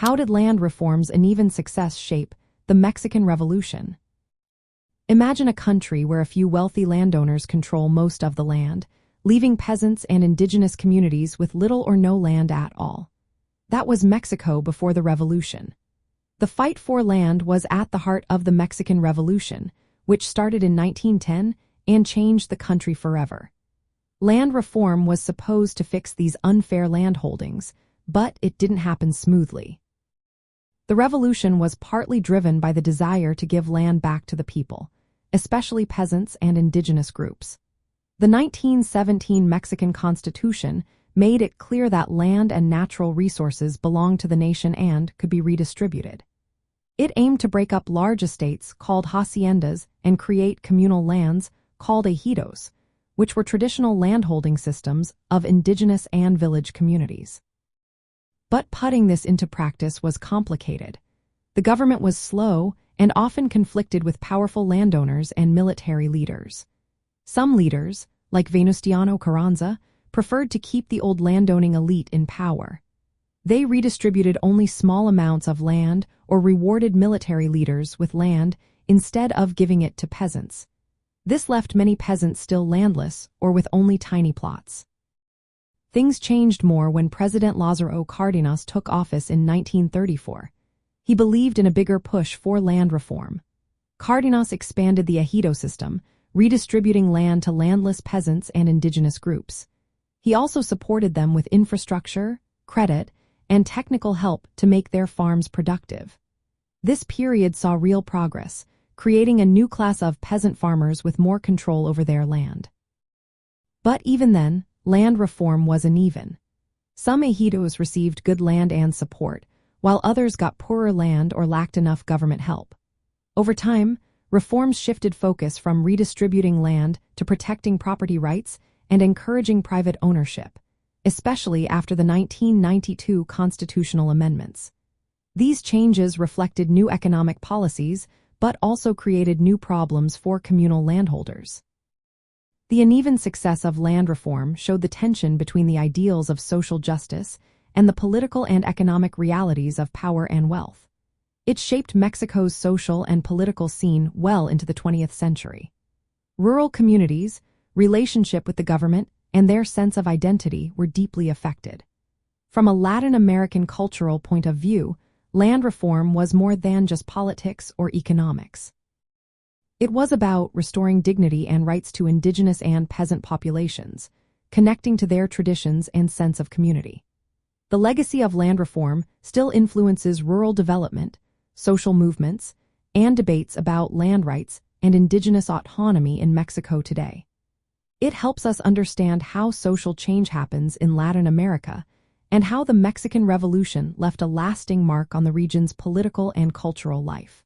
How did land reform's uneven success shape the Mexican Revolution? Imagine a country where a few wealthy landowners control most of the land, leaving peasants and indigenous communities with little or no land at all. That was Mexico before the revolution. The fight for land was at the heart of the Mexican Revolution, which started in 1910 and changed the country forever. Land reform was supposed to fix these unfair land holdings, but it didn't happen smoothly. The revolution was partly driven by the desire to give land back to the people, especially peasants and indigenous groups. The 1917 Mexican Constitution made it clear that land and natural resources belonged to the nation and could be redistributed. It aimed to break up large estates called haciendas and create communal lands called ejidos, which were traditional landholding systems of indigenous and village communities. But putting this into practice was complicated. The government was slow and often conflicted with powerful landowners and military leaders. Some leaders, like Venustiano Carranza, preferred to keep the old landowning elite in power. They redistributed only small amounts of land or rewarded military leaders with land instead of giving it to peasants. This left many peasants still landless or with only tiny plots. Things changed more when President Lázaro Cárdenas took office in 1934. He believed in a bigger push for land reform. Cárdenas expanded the ejido system, redistributing land to landless peasants and indigenous groups. He also supported them with infrastructure, credit, and technical help to make their farms productive. This period saw real progress, creating a new class of peasant farmers with more control over their land. But even then, land reform was uneven. Some ejidos received good land and support, while others got poorer land or lacked enough government help. Over time, reforms shifted focus from redistributing land to protecting property rights and encouraging private ownership, especially after the 1992 constitutional amendments. These changes reflected new economic policies, but also created new problems for communal landholders. The uneven success of land reform showed the tension between the ideals of social justice and the political and economic realities of power and wealth. It shaped Mexico's social and political scene well into the 20th century. Rural communities, relationship with the government, and their sense of identity were deeply affected. From a Latin American cultural point of view, land reform was more than just politics or economics. It was about restoring dignity and rights to indigenous and peasant populations, connecting to their traditions and sense of community. The legacy of land reform still influences rural development, social movements, and debates about land rights and indigenous autonomy in Mexico today. It helps us understand how social change happens in Latin America and how the Mexican Revolution left a lasting mark on the region's political and cultural life.